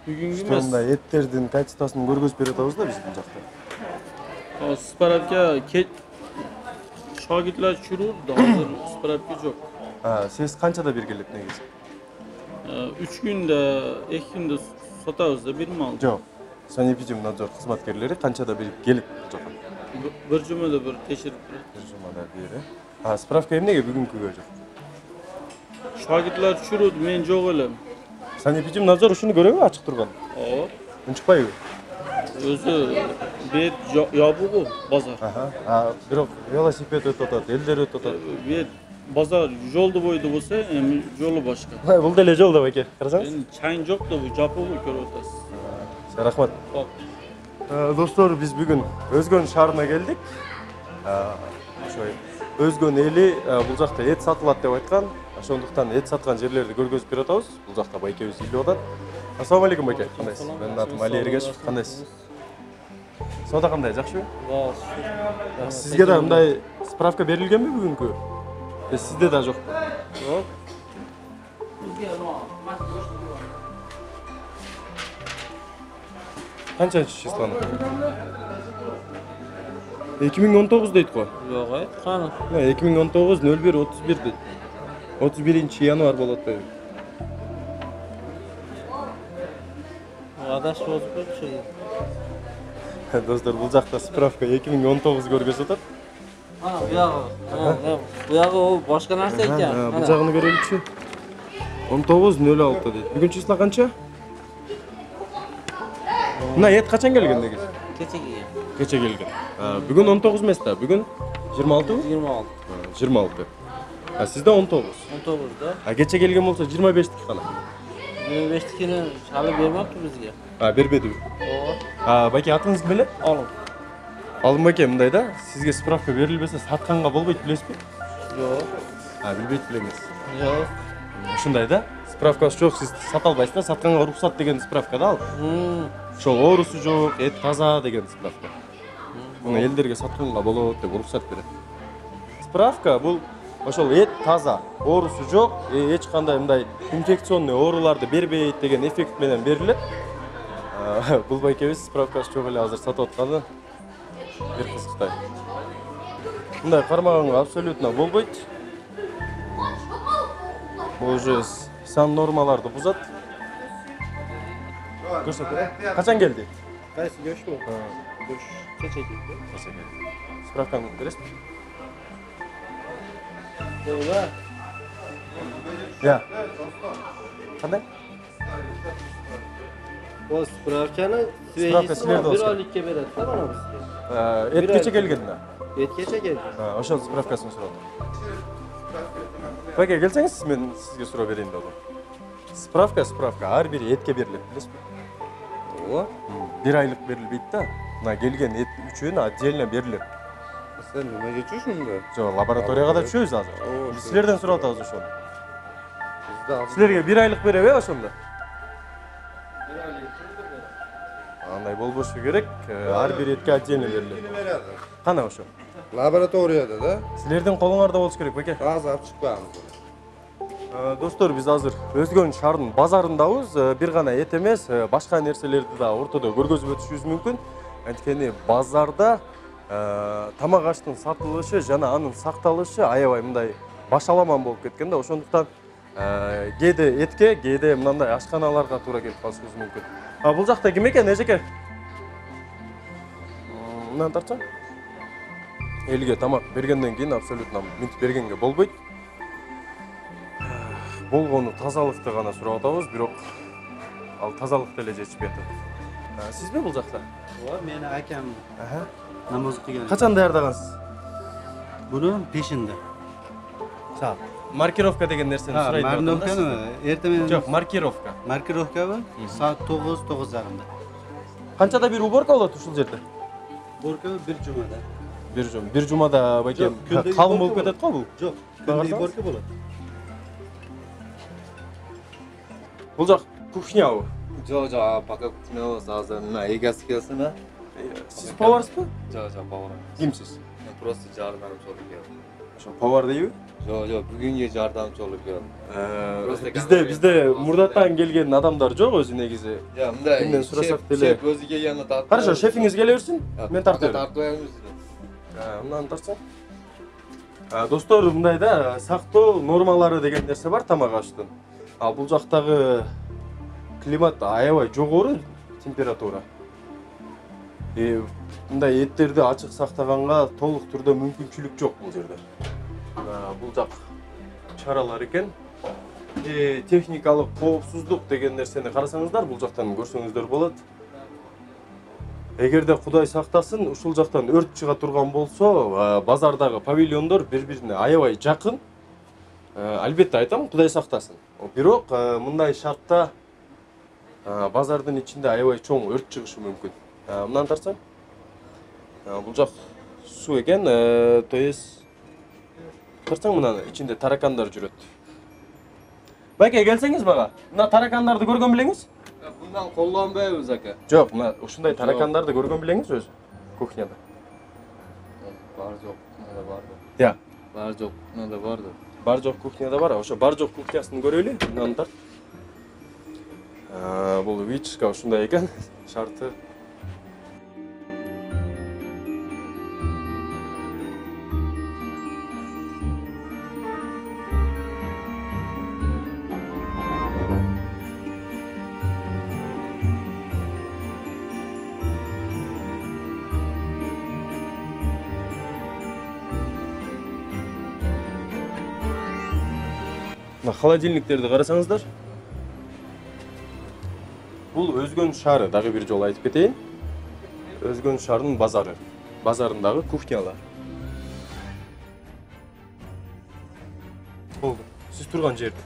Бүгүнкү эмес. Ушунда эттердин качествосын көргөзүп берип атабыз да биз бул жакта. Справка шагиртлер чурурду, азыр справка жок. Сиз канчада бергилет негизи? 3 күндө, 2 күндө сатабыз да, 1 мал. Жок. Санэпидемнадзор кызматкерлери канчада берип келип бул жака? Bir жумада bir текшерип берет. Bir жумада бери. Справка эмнеге бүгүнкүгө жок? Шагиртлер чурурду, мен жок элем. Санэпидемнадзор ушуну көрөбү ачык турган? Ооба. Унчукпайбы? Өзү бет ябуу базар. Бирок велосипед өтүп атат, элдер өтүп атат. Бет базар жолду бойду болсо, эми жолу башка. Бул деле жол да байке, карасаңыз. Эми чайын жок да, бул жапуу көрүп атасыз. Рахмат. Достор, биз бүгүн Өзгөн шаарына келдик. Ошо Өзгөн эли бул жакта эт сатылат деп айткан. Ошондуктан эт саткан жерлерди көргөзүп берип атабыз. Бул жакта байкебиз үйлөп атат. Ассалому алейкум байке. Кандайсыз? Менин атым Али Эргешев. Кандайсыз? Соода кандай, жакшыбы? Сизге да мындай справка берилгенби бүгүнкү? Сизде да жокпу? Жок. Канчанчы числону? 2019 дейт го. Жок, каны? 2019-01-31 дейт. 31-январ болот атпайбы? Адаш болуп кетчү. Достор, бул жакта справка 2019 көргөзүп атат. Буягы башка нерсе экен. Бул жагын көрөлүчү. 19-06 дейт. Бүгүн числа канча? Мына эт качан келген негизи? Кече келген. Бүгүн 19 эмес да, бүгүн 26-бы? 26. Сизде 19. 19 да. Кече келген болсо 25-тики кана. 25-тикини чалып бермепти бизге. Бербедиби? Ооба. Байке, атыңыз ким эле? Алым. Алым байке, мындай да, сизге справка берилбесе сатканга болбойт, билесизби? Жок. Билбейт белеңиз. Жок. Ушундай да, справкасы жок, сиз сата албайсыз да, сатканга уруксат деген справка да ал. Ошол оорусу жок, эт таза деген справка. Муну элдерге сатканга болот деп уруксат берет. Справка бул ошол эт таза, оорусу жок, эч кандай мындай инфекционный ооруларды бербейт деген эффект менен берилет. Бул байкебиз справкасы жок эле азыр сатып атканы бир кызыктай. Мындай кармаганга абсолютно болбойт. Бул уже сан нормаларды бузат. Көрсөтө. Качан келди? Кайсы көчмү? Көч. Кече келди. Справканы бересизби? Ооба. Кандай? Бул справканы Справка силерде болсун. бир айлыкка берет да бана бизге. Эт кече келген да. Эт кече келди. Ошол справкасын сурадым. Байке, келсеңиз, мен сизге суроо берейин дедим. Справка, ар бир этке берилет, билесизби? Ооба. Бир айлык берилбейт да. Мына келген эт үчөөнү отдельно берилет. Сен неге түшүндү? Жок, лабораторияга да түшөбүз азыр. Биз силерден сурап атабыз ошону. Силерге бир айлык береби ошондо? Андай болбошу керек. Ар бир этке отдельно берилет. Кана ошо? Лабораторияда да? Силердин колуңарда болуш керек, байке. Азыр алып чыкпаңыз. Достор, биз азыр Өзгөн шаарынын базарындабыз. Бир гана эт эмес, башка нерселерди да ортодо көргөзүп өтүшүбүз мүмкүн. Анткени базарда тамак аштын сатылышы жана анын сакталышы аябай мындай башаламан болуп кеткен да. Ошондуктан кээде этке, кээде мындай ашканаларга туура келип калышыбыз мүмкүн. Бул жакта ким экен, эжеке? Мындан тартсаң? Элге тамак бергенден кийин абсолютно мынтип бергенге болбойт. Болгону тазалыкты гана сурап атабыз, бирок ал тазалык деле жетишпей атат. Сизби бул жакта? Ооба, мени акам намаз окуган. Качан даярдагансыз? Буну пешинде. Маркировка деген нерсени сурайт. Маркировканы эртең менен. Жок, маркировка. Маркировкабы? Саат 9:30-да. Канчада бир уборка болот ушул жерде? Уборка бир жумада. Бир жумада байке калың болуп кетет го бул? Жок, күндө уборка болот. Бул жак кухнябы? Жок, пока кухнябыз азыр мына эгеси келсин да. Сиз поварсызбы? Жок, повар. Кимсиз? Мен просто жардам соруп келдим. Ошо повар дейби? Yok, bugünkü yardımcı olup yok. Bizde Murdat'tan gelген adamlar жоқ өзü negizi. Ya, bunda Kimden sorasak dele. şef özüge yanına tartı. Хорошо, şefiniz geliyorsun. Men tartıyorum. Tartıyorum. Ondan tartsan. Достор, мындайда сактоо нормалары деген нерсе бар тамак аштын. Ал бул жактагы климат аябай жогору температура. Мындай эттерди ачык сактаганга толук түрдө мүмкүнчүлүк жок бул жерде. Бул жак чаралар экен. Техникалык коопсуздук деген нерсени карасаңыздар, бул жактан көрсөңүздөр болот. Эгерде Кудай сактасын, ушул жактан өрт чыга турган болсо, базардагы павильондор бири-бирине аябай жакын. Албетте айтам, Кудай сактасын. Бирок мындай шартта базардын ичинде аябай чоң өрт чыгышы мүмкүн. Мындан тарсаң, бул жак суу экен, то есть тарсаң мынаны ичинде таракандар жүрөт. Байке, келсеңиз мага. Мына таракандарды көргөн белеңиз? Bundan kollanmayız aka. Жок, мына ушундай таракандарды көргөн белеңиз өзү кухняда. Var yok, ne vardı. Я, Var yok, ne de vardı. бар жок кухняда бар. Ошо бар жок кухнясын көрөлү. Мынаны тарт. Бул вичка ушундай экен. Шарты. Мына холодильниктерди карасаңыздар. Бул Өзгөн шаары, дагы бир жолу айтып кетейин. Өзгөн шаарынын базары. Базарындагы кухнялар. Болду. Сиз турган жерди.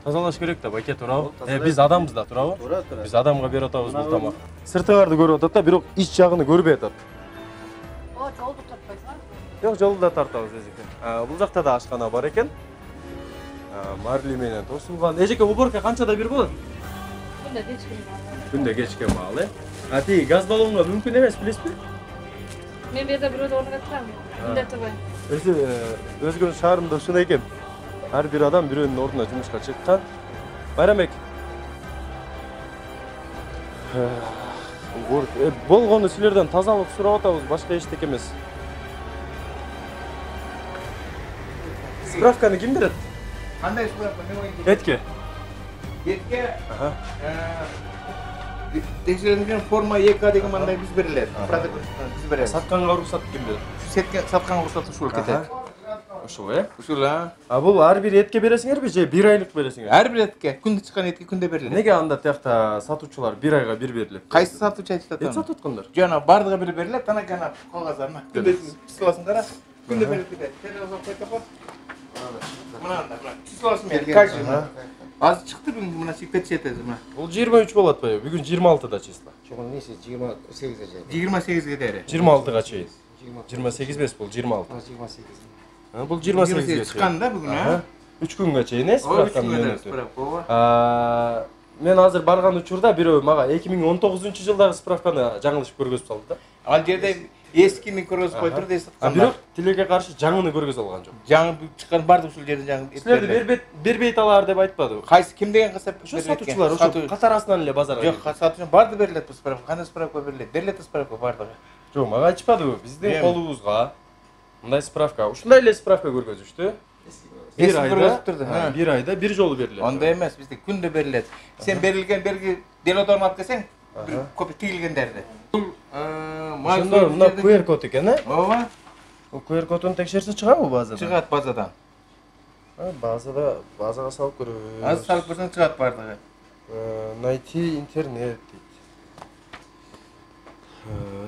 Тазалаш керек да, байке, туурабы? Биз адамбыз да, туурабы? Тура. Биз адамга берип атабыз бул тамак. Сыртыңарды көрүп атат да, бирок ич жагын көрбөй атат. Жолду тартпайсыңар? Жок, жолду да тартабыз эжеке. Бул жакта да ашкана бар экен. Марли менен тосулган. Эжеке, уборка канчада бир болот? Күндө кечке маал, Тиги газ баллонго мүмкүн эмес, билесизби? Мен бу жерде бирөөдө орнуп турам. Мындай турбайм. Өзгөн шаарында ушундай экен. Ар бир адам бирөөнүн ордуна жумушка чыккан. Байрамбек. Болгону силерден тазалык сурап атабыз, башка эчтеке эмес. Справканы ким берет? Qanday spravka, ne o'yinga? Этке. Yetke. Tekshirilgan forma YK degan manday biz beriladi. Biz beramiz. Сатканга уруксат ким берет? Setga satqan ruxsat ушул ketadi. Ошол, Ушул Бул ар бир этке бересиңерби же 1 айлык бересиңер? Ар бир этке, күндө чыккан этке күндө берилет. Неге анда тиякта сатуучулар 1 айга бир берилет? Кайсы сатучу айтып Эт атат? сатып аткандар. Жана бардыгы бир берилет, ана гана калгаздарына. Күндө числосын кара. Күндө берилет кетет. Телефон кой тапа. Мынанда, числосын бер. Кажы. Азыр чыкты бүгүн мына чекет жетет мына. Бул 23 болот атпайбы? Бүгүн 26да числа. Чоң несе 28-ге жай. 28ге дери. 26га чейин. 28 эмес, бул 26. 28. Бул 28ге чыккан да бүгүн, 3 күнгө чейин, справканы менен өтөт. Справка. Мен азыр барган учурда бирөө мага 2019-жылдагы справканы жаңылышып көргөзүп салды да. Ал жерде эскини көргөзүп койтур дейсиз. Бирок тилекке каршы жаңыны көргөзүп алган жок. Жаңы чыккан бардык ушул жерден жаңы. Силерди бербейт алар деп айтпадыбы? Кайсы ким деген кысап? Ошо сатуучулар, ошо катарасынан эле базарга. Жок, сатуучу барды берилет бул справка. Кандай справка берилет? Берилет справка бардыгы. Жок, мага айтышпадыбы? Биздин колубузга мындай справка, ушундай эле справка көргөзүштү. Bir ayda bir жолу берилет. Онда эмес, бизде күндө берилет. Сен берилген берги делодон алып келсең, бир копия тигилгендерди. Ошондо мына QR код экен, Ооба. Бул QR кодун текшерсе чыгабы базадан? Чыгат базадан. Базага салып көрөбүз. Азыр салып көрсөң чыгат бардыгы. Найти интернет дейт.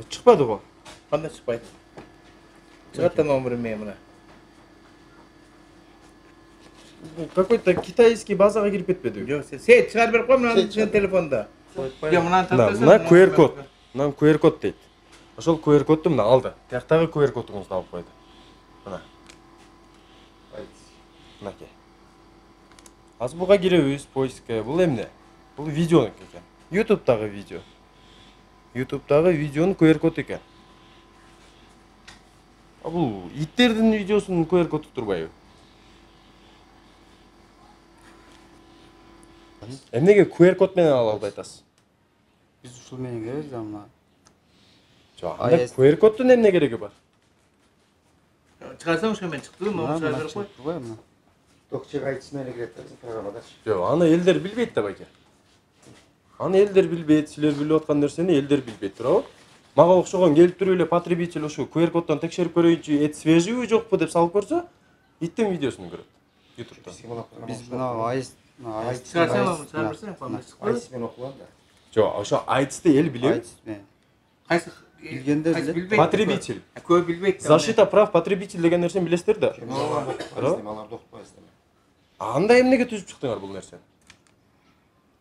Чыкпады го. Кандай чыкпайт? Чыгат да номерин мен мына. Какой-то китайский базага кирип кетпедиби? Жок, сен чыгарып берип кой мына сен телефонда. Жок, мынаны тартасаң. Мына QR код. Мына QR код дейт. Ошол QR кодду мына алды. Тияктагы QR кодуңузду алып койду. Мына. Мынакей. Азыр буга киребиз поискке. Бул эмне? Бул видео экен. YouTube'дагы видео. YouTube'дагы видеонун QR код экен. Бул иттердин видеосунун QR коду турбайбы? Эмнеге QR код менен ала албай атасыз? Биз ушул менен келебиз да мына. Жок, анда QR коддун эмне кереги бар? Çıkarsan uşa ben çıktım. Onu çıkarır koy. Турбайбы мына. Токчек айтысымен кирет да биздин программадачы. Жок, аны элдер билбейт да байке. Аны элдер билбейт, силер билип аткан нерсени элдер билбейт, туурабы? Мага окшогон келип туруп эле потребитель ушу QR коддон текшерип көрөйүнчү, эт свежийби жокпу деп салып көрсө, иттин видеосун көрөт. YouTube'да. Биз мына айс Çıkarsan onu çıkarırsan falan. Айтысымен окуган да. Жок, ошо айтысты эл билеби? айс менен. Kaysı Bilgende kaysı bile. bilbeyt. Потребитель. Köy bilbeyt. Защита прав потребитель деген нерсени билесиздер да? Аларды окутпайбыз да. Анда эмнеге түзүп чыктыңар бул нерсени?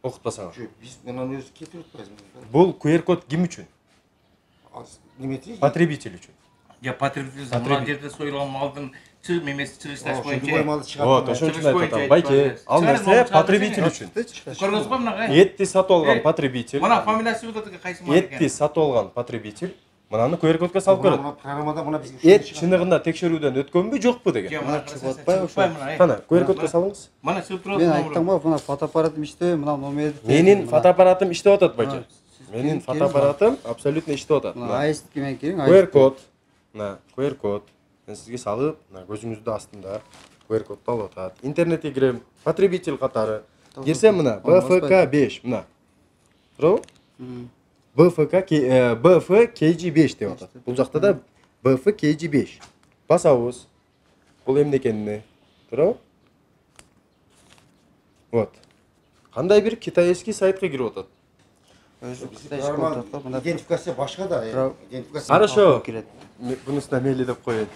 Окутпасаңар. Жок, биз мунун өзү кетирип атпайбызбы? Бул QR код ким үчүн? Неме дейт? Потребитель үчүн. Ya потребитель zaman yerde soyulan malın çığı memesi çıkıştaş Любой boyunca. малды Вот, чыгарып. ошон үчүн Чыгыш айтып атам. боюнча Байке, айтып ал атам. нерсе Чыгарып потребитель алып үчүн. Көрдүңүз го мына? Этти сатып алган потребитель, Мына фамилиясы өтөтүк кайсы мал этти экен? сатып алган потребитель мынаны QR кодго салып көрөт. Мына программада мына бизге Эт чыныгында текшерүүдөн өткөнбү, жокпу деген. Мына чыгып атпайбы ошо? Кана, QR кодго салыңыз. Мына чыгып турат. Мен айттым го, мына фотоаппаратым иштебей, мына номерди. Менин фотоаппаратым иштеп атат байке. Менин фотоаппаратым абсолютно иштеп атат. Мына айстики менен кириң. QR код. Мына QR код. Мен сизге салып, мына көзүңүздүн астында QR кодду алып атат. Интернетке кирем, потребитель катары. Кирсем мына BFK5 мына. Туурабы? BFKG5 деп атат. Бул жакта да BFKG5. Басабыз. Бул эмне экенин. Туурабы? Вот. Кандай бир китайский сайтка кирип атат. Өзү Программа кытайча мына идентификация башка да. Идентификация. Хорошо. кирет. Бунусуна мейли деп коет.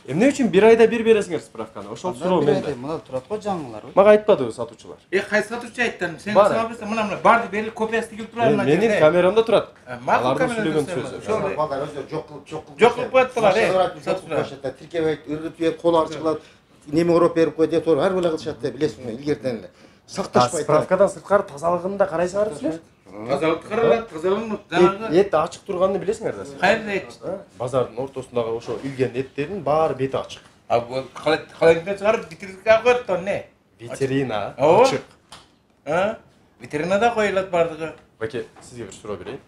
Эмне үчүн бир айда бир бересиңер справканы? Ошол суроо менде. Мына турат го жаңылар. Мага айтпадыбы сатуучулар? Кайсы сатучу айттым? Сен Бар. сабырсың мына барды берил копиясы тигип турат мына Менин камерамда турат. Макул Алардын камерада сүйлөгөн турсам, сөзү. ошол- Балдар өзү жок кылып Жок кылып коюптурлар, сатушулар. Тиркебейт, ыргытып берип, кол арчылап, неме ороп берип коет, этор ар бала кылышат да, билесиңби, илгертен эле. Сакташпайт. Справкадан сырткары тазалыгын да карайсыңар силер? тазалык каралат, тазалык жанагы Эт ачык турганын билесиңер да силер? кайерде эт? Базардын ортосундагы ошо илген эттердин баары бети ачык. А бул халайдыдан чыгарып витринага коет то не? Витрина Ооба. ачык. Витринада коюлат бардыгы. Байке, сизге бир суроо берейин.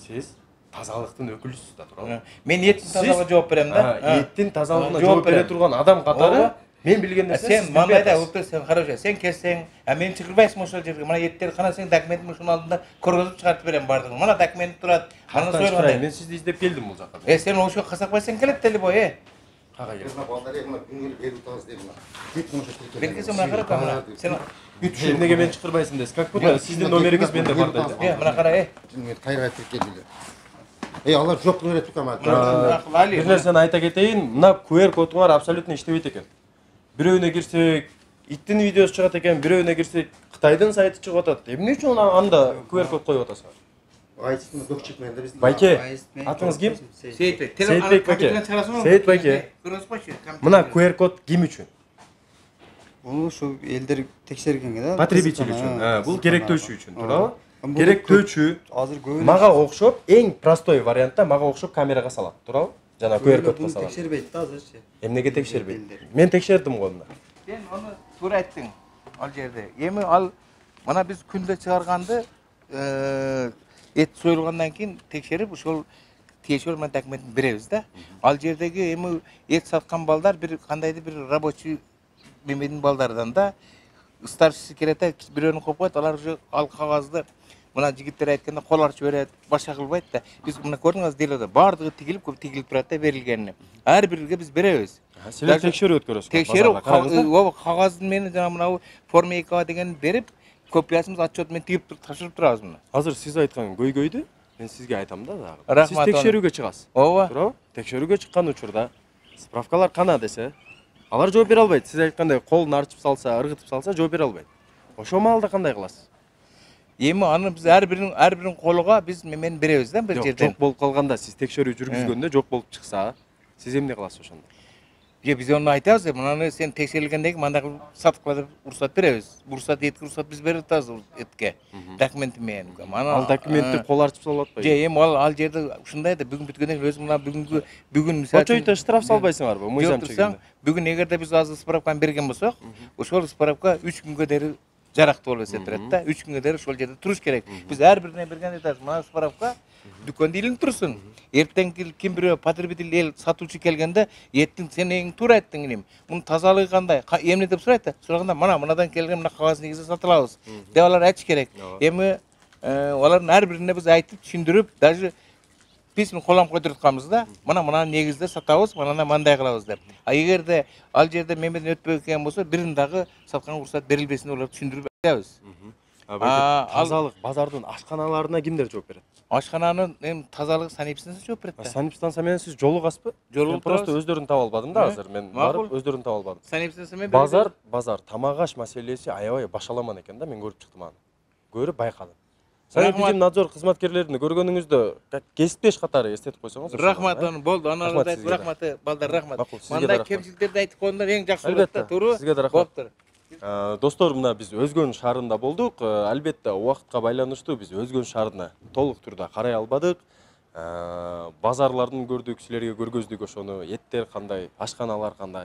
Сиз тазалыктын өкүлүсүз да, туурабы? Мен еттин тазалыгына жооп берем да. Эттин тазалыгына Жооп жооп бере берем. турган адам катары Ооба. мен билген нерсе Сен сиз мандайда билбей өптө сен карашы, сен келсең, мен чыгырбайсың ошол жерге. Мына еттер кана сен документин ушунун алдында көргөзүп чыгартып берем бардыгын. Мына документ турат. Мана атасыз. сойлгон. Мен сизди издеп келдим бул жака. Сен ошо касакбайсың келет дели бой, Кага келдим. Мына балдар мына күнгөлүк берип атабыз деп мына. Бүт мына ошо Белгиси мына кара мына. Сен Эмнеге мен чакырбайсың десиз? Как будто сиздин номериңиз менде бар да. мына кара, кайра тиркелди. Алар жок кылып берет камат. Бир нерсени айта кетейин, мына QR кодуңар абсолютно иштебейт экен. Бирөөнө кирсек, иттин видеосу чыгат экен, бирөөнө кирсек, Кытайдын сайты чыгып атат. Эмне үчүн анда QR код коюп атасыңар? Айтысын докчек менен да биз. Байке, атыңыз ким? Сейтбек. Сейтбек байке. Сейтбек байке. Мына QR код ким үчүн? Бул ушу элдер текшергенге да. Потребитель үчүн. Бул керектөөчү үчүн, туурабы? Бул Керектөөчү азыр көбүнө мага окшоп, эң простой вариантта мага окшоп камерага салат, туурабы? Жана QR кодго салат. текшербейт да азырчы. Эмнеге текшербейт? Мен текшердим го мына. Сен onu туура айттың ал жерде. Эми ал мына биз күндө чыгарганды эт союлгандан кийин текшерип ошол тиешелүү менен документин беребиз да. Ал жердеги эми эт саткан балдар бир кандайдыр бир рабочий мемедин балдардан да старший келет да бирөөнү коюп коет, алар уже ал кагазды мына жигиттер айтканда кол арчып берет, башка кылбайт да. Биз мына көрдүңүз делода баардыгы тигилип турат да берилгени. Ар бирге биз беребиз. Силер текшерүү өткөрөсүңөр. Текшерүү кагаздын менен жана мына форма 2 деген берип, копиясын отчет менен тигип тапшырып турабыз мына. Азыр сиз айткан көйгөйдү мен сизге айтам да дагы. Рахмат. Сиз текшерүүгө чыгасыз. Ооба. Туурабы? Текшерүүгө чыккан учурда справкалар кана десе, алар жооп бере албайт. Сиз айткандай колун арчып салса, ыргытып салса жооп бере албайт. Ошол маалда кандай кыласыз? Эми аны биз ар бирин колуга биз менен беребиз да бир жерден. Жок болуп калганда сиз текшерүү жүргүзгөндө жок болуп чыкса, сиз эмне кыласыз ошондо? Же биз onu айтабыз, мынаны сен текшерилгенден кийин мындай кылып сатыкла деп уруксат беребиз. Этке уруксат биз берип атабыз этке. Документи менен. Ал документти кол арчып салып атпайбы? Же эми ал жерде ушундай да бүгүн бүткөндөн кийин өзү мына бүгүн мисалы Очойто штраф салбайсыңарбы? Мыйзам чегинде. Бүгүн эгерде биз азыр справканы берген болсок, ошол справка 3 күнгө дери жарактуу болуп эсептелет да. 3 күнгө дери ошол жерде туруш керек. Биз ар бирине бергенде айтабыз, мына справка дүкөндө илинип турсун. Эртең ким бирөө потребитель эл сатуучу келгенде, еттин сен эң туура айттың элем. Мунун тазалыгы кандай? Эмне деп сурайт да? Сураганда мынадан келген мына кагаз негизинде сатылабыз деп алар айтыш керек. Эми алардын ар бирине биз айтып, түшүндүрүп, даже письма колом койдуруп атканбыз да. Мына негизде сатабыз, мынаны мындай кылабыз деп. А эгерде ал жерде мемеден өтпөй экен болсо, бирин дагы сатканга уруксат берилбесин деп аларды түшүндүрүп айтабыз. Тазалык базардын ашканаларына кимдер жооп берет? Ашкананын эми тазалыгы санэпидстанция жооп берет да. Санэпидстанция менен сиз жолугасызбы? Жолугуп Просто өздөрүн таба албадым да азыр. Мен барып өздөрүн таба албадым. Санэпидстанция менен Базар тамак аш маселеси аябай башаламан экен да, мен көрүп чыктым аны. Көрүп байкадым. Санэпидемнадзор кызматкерлерин көргөнүңүздө кесиптеш катары эстетип койсоңуз. Рахмат, болду. Аналарды айтып рахмат, балдар рахмат. Мындай кемчиликтерди айтып койгондор эң жакшы болот да, туура? Сизге да рахмат. Достор, мына биз Өзгөн шаарында болдук. Албетте убакытка байланыштуу биз Өзгөн шаарына толук түрдө карай албадык. Базарларын көрдүк, силерге көргөздүк ошону. Эттер кандай, ашканалар кандай.